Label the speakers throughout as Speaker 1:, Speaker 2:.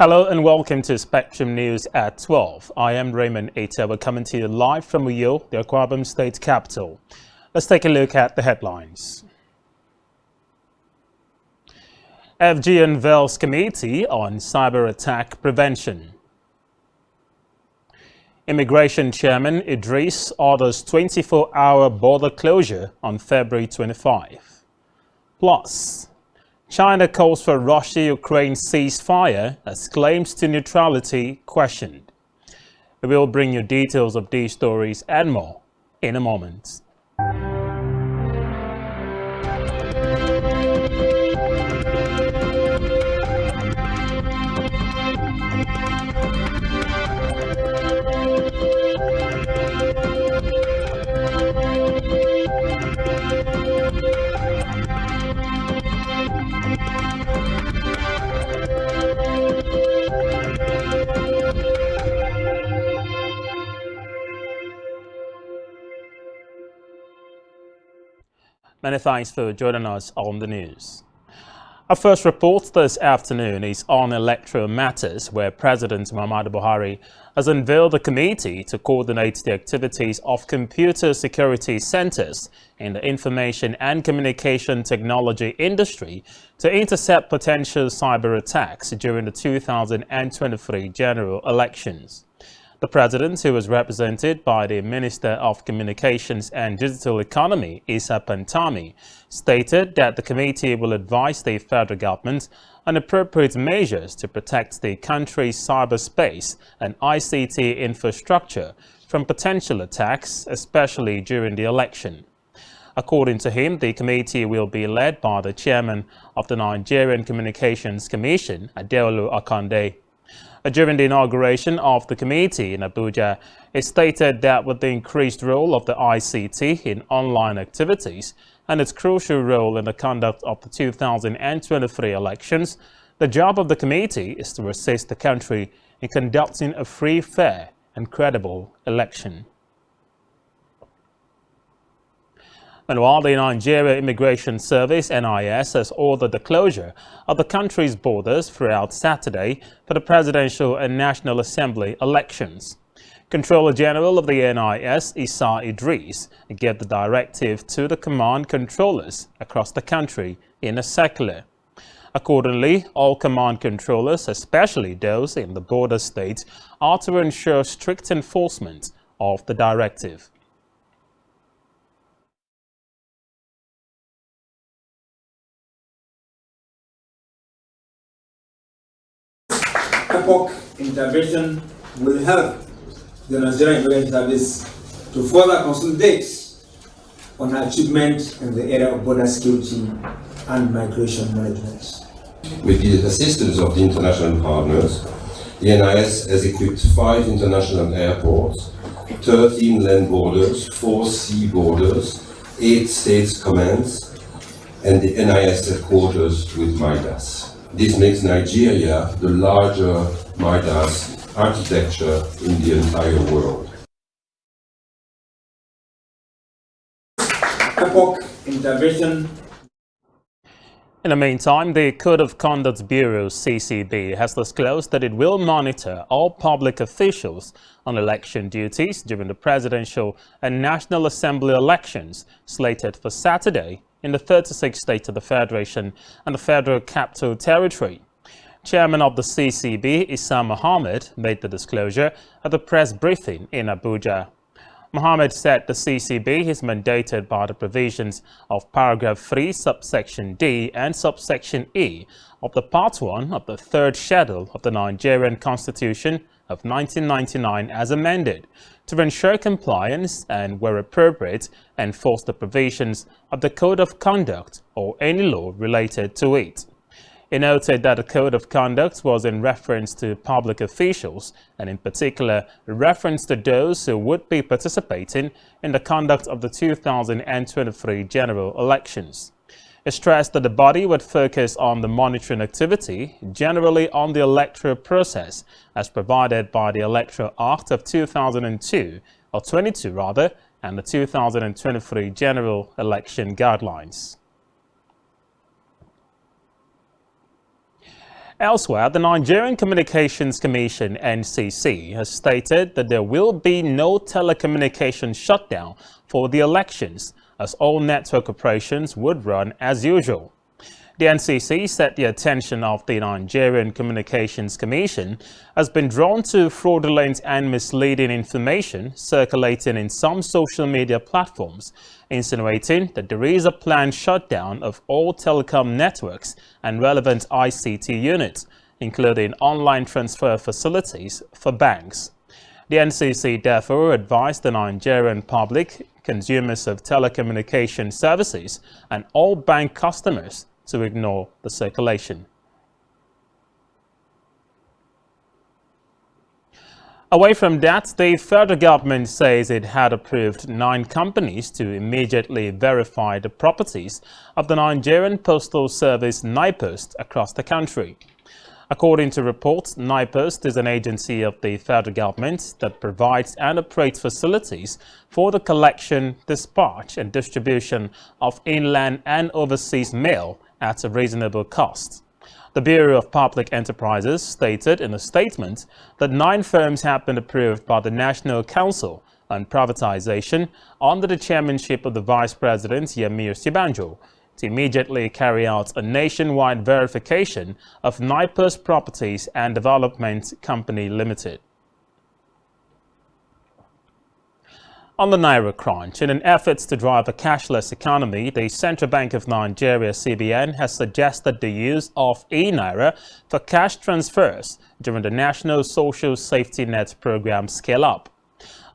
Speaker 1: Hello and welcome to Spectrum News at 12. I am Raymond Ata. We're coming to you live from Uyo, the Akwa Ibom state capital. Let's take a look at the headlines. FG unveils committee on cyber attack prevention. Immigration Chairman Idris orders 24-hour border closure on February 25. Plus, China calls for Russia-Ukraine ceasefire as claims to neutrality questioned. We will bring you details of these stories and more in a moment. Many thanks for joining us on the news. Our first report this afternoon is on electoral matters, where President Muhammadu Buhari has unveiled a committee to coordinate the activities of computer security centers in the information and communication technology industry to intercept potential cyber attacks during the 2023 general elections. The president, who was represented by the Minister of Communications and Digital Economy, Issa Pantami, stated that the committee will advise the federal government on appropriate measures to protect the country's cyberspace and ICT infrastructure from potential attacks, especially during the election. According to him, the committee will be led by the chairman of the Nigerian Communications Commission, Adeolu Akande. During the inauguration of the committee in Abuja, it stated that with the increased role of the ICT in online activities and its crucial role in the conduct of the 2023 elections, the job of the committee is to assist the country in conducting a free, fair and credible election. Meanwhile, the Nigeria Immigration Service, NIS, has ordered the closure of the country's borders throughout Saturday for the presidential and National Assembly elections. Controller General of the NIS, Issa Idris, gave the directive to the command controllers across the country in a circular. Accordingly, all command controllers, especially those in the border states, are to ensure strict enforcement of the directive.
Speaker 2: Epoch intervention will help the Nigerian Immigration Service to further consolidate on achievement in the area of border security and migration management.
Speaker 3: With the assistance of the international partners, the NIS has equipped 5 international airports, 13 land borders, 4 sea borders, 8 states commands, and the NIS headquarters with MIDAS. This makes Nigeria the larger MIDAS architecture in the entire world.
Speaker 2: Epoch intervention.
Speaker 1: In the meantime, the Code of Conduct Bureau, CCB, has disclosed that it will monitor all public officials on election duties during the presidential and National Assembly elections slated for Saturday in the 36 states of the Federation and the Federal Capital Territory. Chairman of the CCB, Issa Mohammed, made the disclosure at the press briefing in Abuja. Mohammed said the CCB is mandated by the provisions of paragraph 3, subsection D and subsection E of the Part 1 of the 3rd Schedule of the Nigerian Constitution of 1999 as amended, to ensure compliance and, where appropriate, enforce the provisions of the Code of Conduct or any law related to it. He noted that the Code of Conduct was in reference to public officials and in particular reference to those who would be participating in the conduct of the 2023 general elections. He stressed that the body would focus on the monitoring activity, generally on the electoral process, as provided by the Electoral Act of 2002, or 22 rather, and the 2023 general election guidelines. Elsewhere, the Nigerian Communications Commission (NCC) has stated that there will be no telecommunications shutdown for the elections, as all network operations would run as usual. The NCC said the attention of the Nigerian Communications Commission has been drawn to fraudulent and misleading information circulating in some social media platforms, insinuating that there is a planned shutdown of all telecom networks and relevant ICT units, including online transfer facilities for banks. The NCC therefore advised the Nigerian public, consumers of telecommunication services, and all bank customers to ignore the circulation. Away from that, the federal government says it had approved 9 companies to immediately verify the properties of the Nigerian Postal Service NIPOST across the country. According to reports, NIPOST is an agency of the federal government that provides and operates facilities for the collection, dispatch and distribution of inland and overseas mail at a reasonable cost. The Bureau of Public Enterprises stated in a statement that 9 firms have been approved by the National Council on Privatization under the chairmanship of the Vice President Yemi Osibanjo to immediately carry out a nationwide verification of NIPOST Properties and Development Company Limited. On the Naira crunch, in an effort to drive a cashless economy, the Central Bank of Nigeria (CBN) has suggested the use of e-Naira for cash transfers during the National Social Safety Net Program scale-up.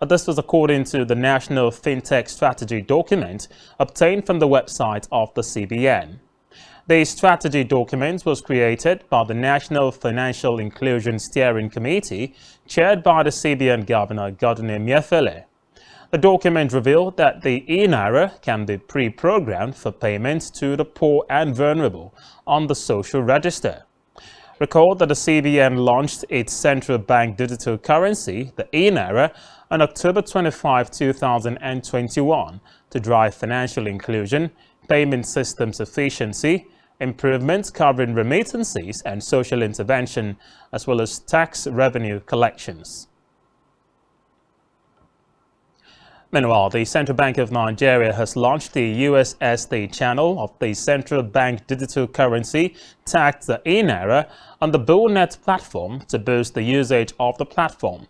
Speaker 1: This was according to the National FinTech Strategy document obtained from the website of the CBN. The strategy document was created by the National Financial Inclusion Steering Committee, chaired by the CBN Governor Godwin Emefiele. The document revealed that the e-Naira can be pre-programmed for payments to the poor and vulnerable on the social register. Recall that the CBN launched its central bank digital currency, the e-Naira, on October 25, 2021 to drive financial inclusion, payment systems efficiency, improvements covering remittances and social intervention, as well as tax revenue collections. Meanwhile, the Central Bank of Nigeria has launched the USSD channel of the central bank digital currency tagged the e-Naira on the BullNet platform to boost the usage of the platform.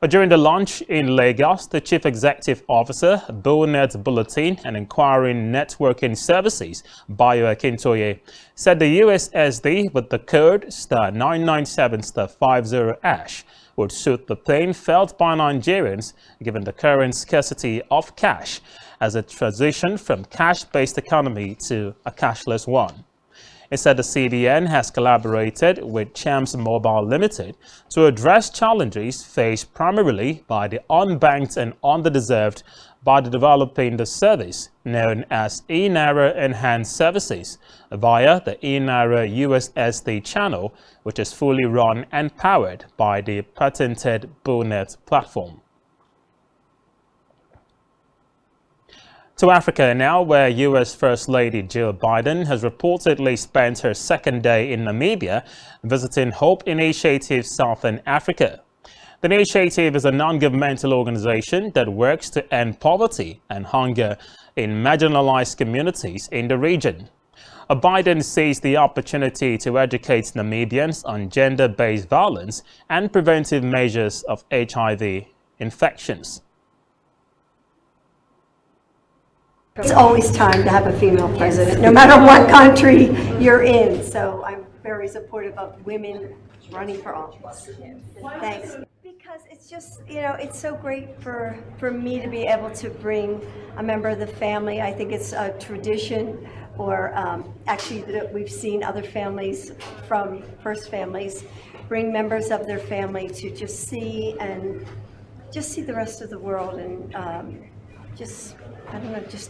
Speaker 1: During the launch in Lagos, the Chief Executive Officer, BullNet Bulletin and Inquiring Networking Services, Bayo Akintoye, said the USSD with the code *997*50# would suit the pain felt by Nigerians given the current scarcity of cash as it transitioned from cash-based economy to a cashless one. It said the CBN has collaborated with Champs Mobile Limited to address challenges faced primarily by the unbanked and underdeserved by developing the service known as e-Naira Enhanced Services via the e-Naira USSD channel, which is fully run and powered by the patented BullNet platform. To Africa now, where U.S. First Lady Jill Biden has reportedly spent her second day in Namibia visiting Hope Initiative Southern Africa. The initiative is a non-governmental organization that works to end poverty and hunger in marginalized communities in the region. Biden seized the opportunity to educate Namibians on gender-based violence and preventive measures of HIV infections.
Speaker 4: It's always time to have a female president, no matter what country you're in. So I'm very supportive of women running for office. Thanks. Because it's just, it's so great for me to be able to bring a member of the family. I think it's a tradition, or actually that we've seen other families from first families bring members of their family to just see the rest of the world and just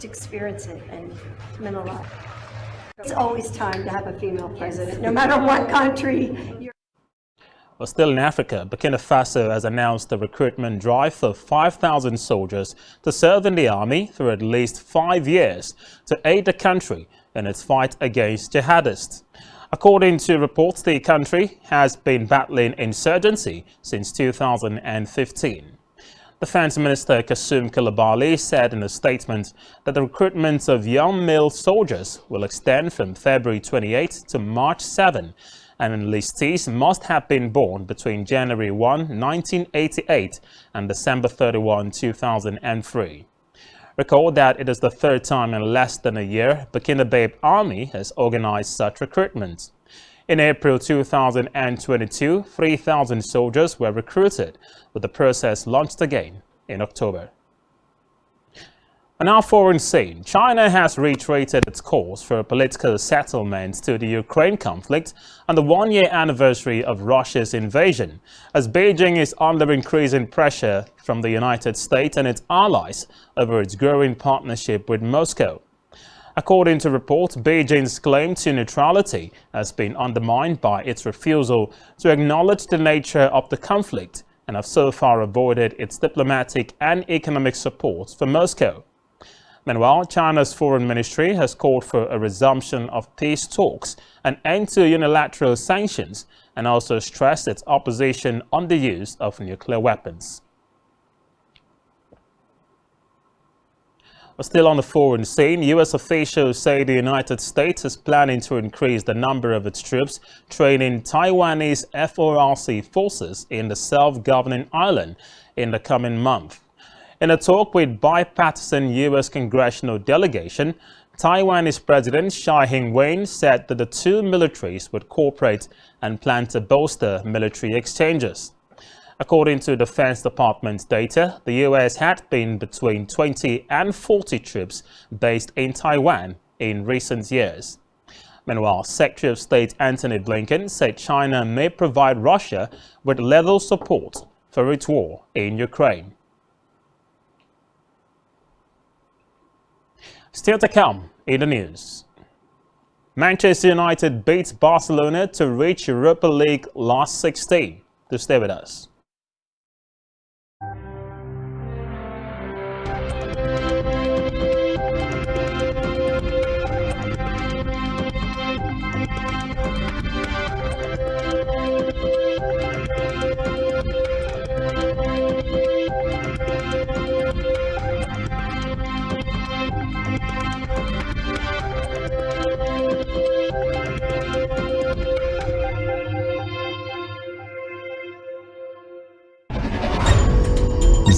Speaker 4: experience it, and it's meant a lot. It's always time to have a female president, no matter what country you're.
Speaker 1: Well, still in Africa, Burkina Faso has announced a recruitment drive for 5,000 soldiers to serve in the army for at least 5 years to aid the country in its fight against jihadists. According to reports, the country has been battling insurgency since 2015. Defense Minister Kasum Kulabali said in a statement that the recruitment of young male soldiers will extend from February 28 to March 7, and enlistees must have been born between January 1, 1988 and December 31, 2003. Recall that it is the third time in less than a year Burkina Faso Army has organized such recruitment. In April 2022, 3,000 soldiers were recruited, with the process launched again in October. On our foreign scene, China has reiterated its calls for a political settlement to the Ukraine conflict on the one-year anniversary of Russia's invasion, as Beijing is under increasing pressure from the United States and its allies over its growing partnership with Moscow. According to reports, Beijing's claim to neutrality has been undermined by its refusal to acknowledge the nature of the conflict and have so far avoided its diplomatic and economic support for Moscow. Meanwhile, China's foreign ministry has called for a resumption of peace talks, an end to unilateral sanctions, and also stressed its opposition on the use of nuclear weapons. Still on the foreign scene, U.S. officials say the United States is planning to increase the number of its troops training Taiwanese FORC forces in the self-governing island in the coming month. In a talk with bipartisan U.S. congressional delegation, Taiwanese President Tsai Ing-wen said that the two militaries would cooperate and plan to bolster military exchanges. According to Defense Department data, the U.S. had been between 20 and 40 troops based in Taiwan in recent years. Meanwhile, Secretary of State Antony Blinken said China may provide Russia with lethal support for its war in Ukraine. Still to come in the news. Manchester United beats Barcelona to reach Europa League last 16. To stay with us.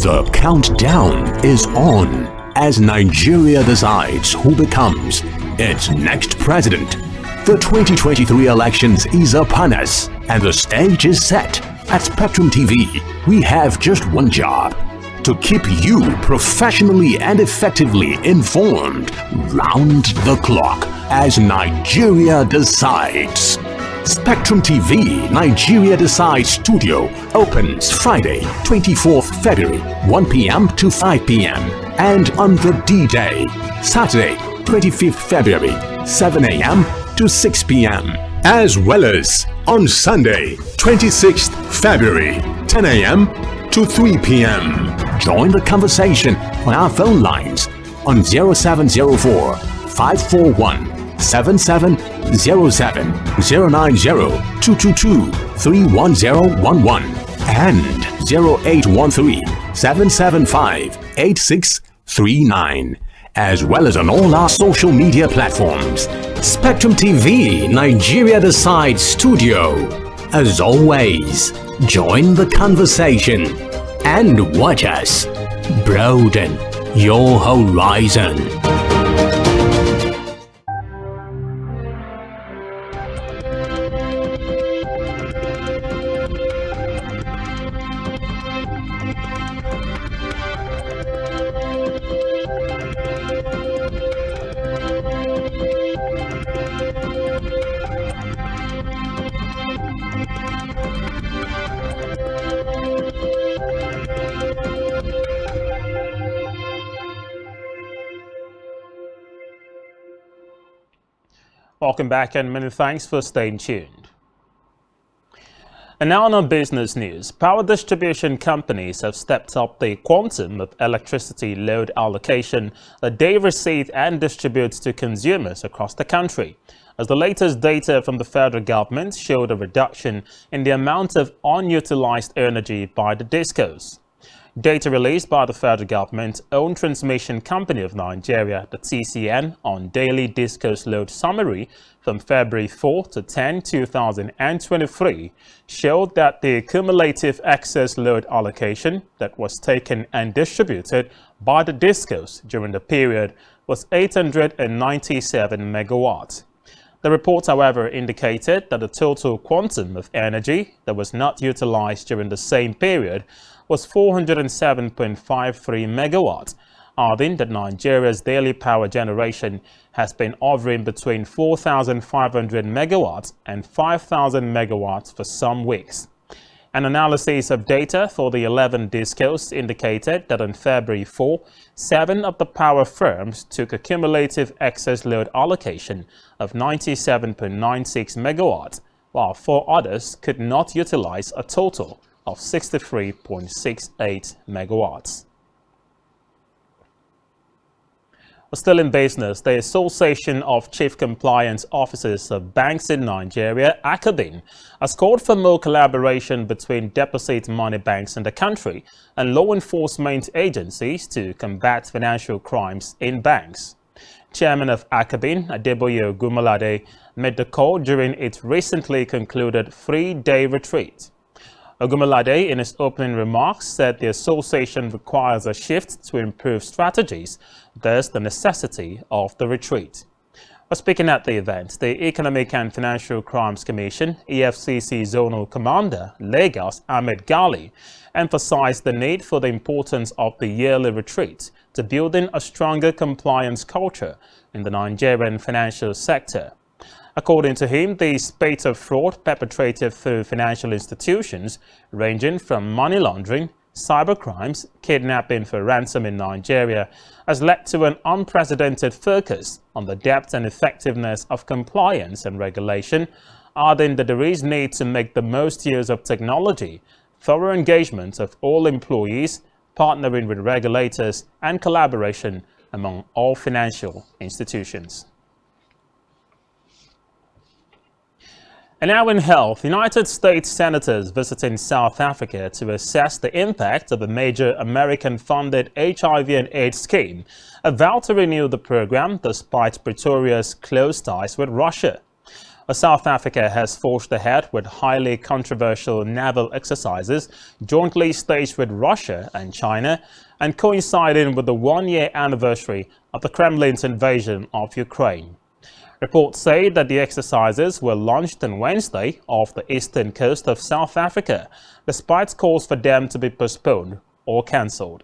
Speaker 5: The countdown is on as Nigeria decides who becomes its next president. The 2023 elections is upon us and the stage is set. At Spectrum TV, we have just one job: to keep you professionally and effectively informed round the clock as Nigeria decides. Spectrum TV Nigeria Decides Studio opens Friday, 24th February, 1 p.m. to 5 p.m. and on the D-Day, Saturday, 25th February, 7 a.m. to 6 p.m. as well as on Sunday, 26th February, 10 a.m. to 3 p.m. Join the conversation on our phone lines on 0704 541 7707 090 222 31011 and 0813 775 8639, as well as on all our social media platforms. Spectrum TV Nigeria Decides Studio. As always, join the conversation and watch us broaden your horizon.
Speaker 1: Welcome back and many thanks for staying tuned. And now on our business news, power distribution companies have stepped up the quantum of electricity load allocation that they receive and distribute to consumers across the country, as the latest data from the federal government showed a reduction in the amount of unutilized energy by the discos. Data released by the federal government-owned transmission company of Nigeria, the TCN, on daily discos load summary from February 4 to 10, 2023 showed that the cumulative excess load allocation that was taken and distributed by the discos during the period was 897 megawatts. The report, however, indicated that the total quantum of energy that was not utilized during the same period was 407.53 megawatts, adding that Nigeria's daily power generation has been hovering between 4,500 megawatts and 5,000 megawatts for some weeks. An analysis of data for the 11 discos indicated that on February 4, 7 of the power firms took a cumulative excess load allocation of 97.96 megawatts, while 4 others could not utilize a total of 63.68 megawatts. Still in business, the Association of Chief Compliance Officers of Banks in Nigeria, ACOBIN, has called for more collaboration between deposit money banks in the country and law enforcement agencies to combat financial crimes in banks. Chairman of ACOBIN, Adeboye Ogunmolade, made the call during its recently concluded 3-day retreat. Ogunmolade, in his opening remarks, said the association requires a shift to improve strategies, thus the necessity of the retreat. While speaking at the event, the Economic and Financial Crimes Commission, EFCC Zonal Commander, Lagos, Ahmed Gali, emphasized the need for the importance of the yearly retreat to building a stronger compliance culture in the Nigerian financial sector. According to him, the spate of fraud perpetrated through financial institutions, ranging from money laundering, cybercrimes, kidnapping for ransom in Nigeria, has led to an unprecedented focus on the depth and effectiveness of compliance and regulation, adding that there is need to make the most use of technology, thorough engagement of all employees, partnering with regulators, and collaboration among all financial institutions. And now in health, United States senators visiting South Africa to assess the impact of a major American-funded HIV and AIDS scheme have vowed to renew the program despite Pretoria's close ties with Russia. South Africa has forged ahead with highly controversial naval exercises jointly staged with Russia and China, and coinciding with the one-year anniversary of the Kremlin's invasion of Ukraine. Reports say that the exercises were launched on Wednesday off the eastern coast of South Africa, despite calls for them to be postponed or cancelled.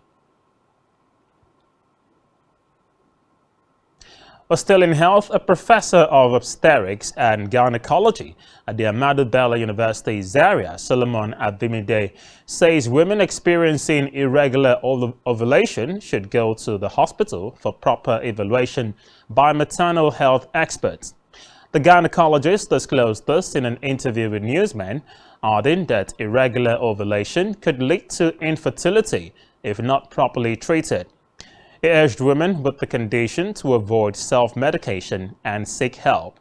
Speaker 1: But still in health, a professor of obstetrics and gynecology at the Ahmadu Bello University Zaria, Solomon Abimide, says women experiencing irregular ovulation should go to the hospital for proper evaluation by maternal health experts. The gynecologist disclosed this in an interview with newsmen, adding that irregular ovulation could lead to infertility if not properly treated. He urged women with the condition to avoid self-medication and seek help.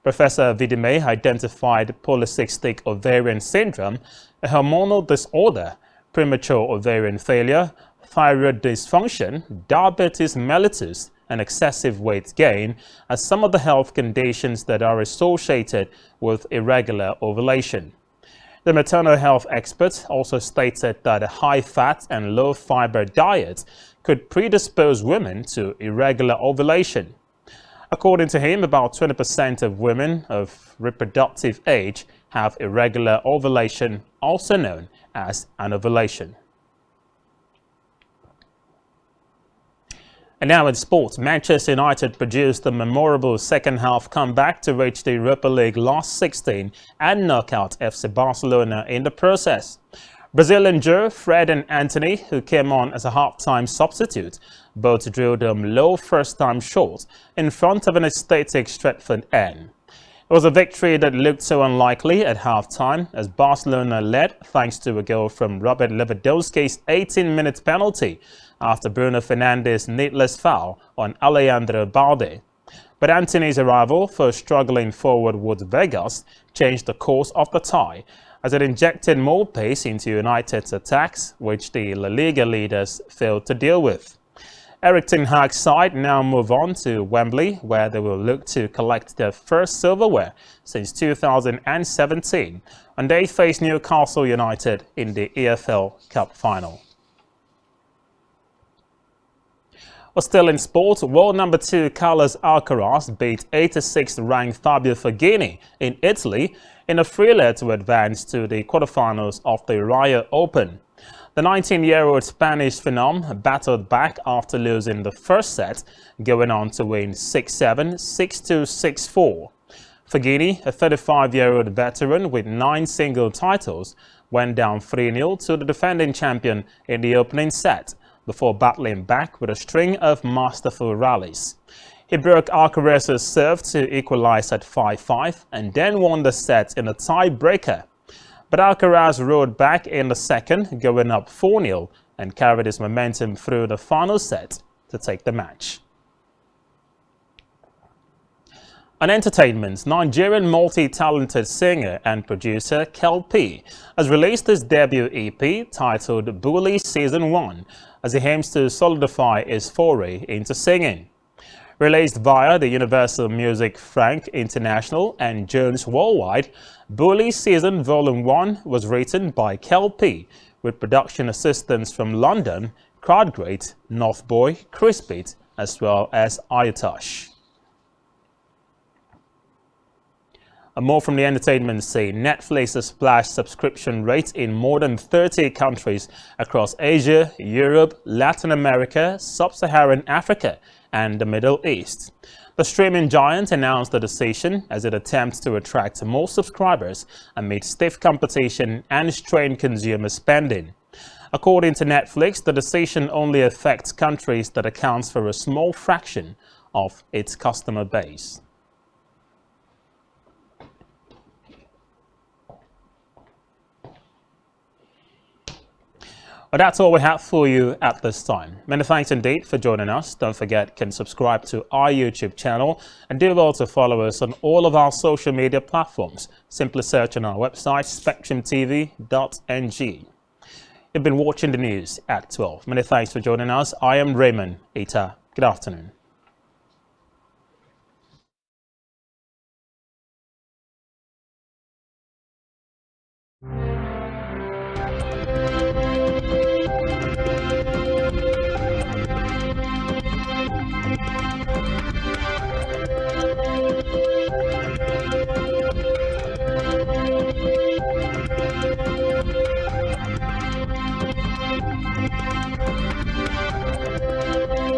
Speaker 1: Professor Vidime identified polycystic ovarian syndrome, a hormonal disorder, premature ovarian failure, thyroid dysfunction, diabetes mellitus, and excessive weight gain as some of the health conditions that are associated with irregular ovulation. The maternal health expert also stated that a high-fat and low-fiber diet could predispose women to irregular ovulation. According to him, about 20% of women of reproductive age have irregular ovulation, also known as anovulation. And now in sports, Manchester United produced a memorable second-half comeback to reach the Europa League last 16 and knock out FC Barcelona in the process. Brazilian duo Fred and Anthony, who came on as a half-time substitute, both drilled them low first-time shots in front of an ecstatic Stretford end. It was a victory that looked so unlikely at half-time as Barcelona led thanks to a goal from Robert Lewandowski's 18-minute penalty after Bruno Fernandes' needless foul on Alejandro Balde. But Anthony's arrival for struggling forward Wood Vegas changed the course of the tie as it injected more pace into United's attacks, which the La Liga leaders failed to deal with. Erik ten Hag's side now move on to Wembley, where they will look to collect their first silverware since 2017, when they face Newcastle United in the EFL Cup final. But still in sport, world number 2 Carlos Alcaraz beat 86th ranked Fabio Fognini in Italy in a thriller to advance to the quarterfinals of the Rio Open. The 19-year-old Spanish phenom battled back after losing the first set, going on to win 6-7, 6-2, 6-4. Fognini, a 35-year-old veteran with 9 single titles, went down 3-0 to the defending champion in the opening set, before battling back with a string of masterful rallies. He broke Alcaraz's serve to equalize at 5-5 and then won the set in a tie-breaker. But Alcaraz rode back in the second, going up 4-0, and carried his momentum through the final set to take the match. On entertainment, Nigerian multi-talented singer and producer Kel-P has released his debut EP titled Bully Season 1 as he aims to solidify his foray into singing. Released via the Universal Music Frank International and Jones Worldwide, Bully Season Volume 1 was written by Kel-P with production assistance from London, Crowdgreat, Northboy, Crispit, as well as Ayatosh. And more from the entertainment scene, Netflix has splashed subscription rates in more than 30 countries across Asia, Europe, Latin America, Sub-Saharan Africa, and the Middle East. The streaming giant announced the decision as it attempts to attract more subscribers amid stiff competition and strained consumer spending. According to Netflix, the decision only affects countries that accounts for a small fraction of its customer base. But that's all we have for you at this time. Many thanks indeed for joining us. Don't forget, you can subscribe to our YouTube channel and do well to follow us on all of our social media platforms. Simply search on our website, spectrumtv.ng. You've been watching the news at 12. Many thanks for joining us. I am Raymond Ita. Good afternoon.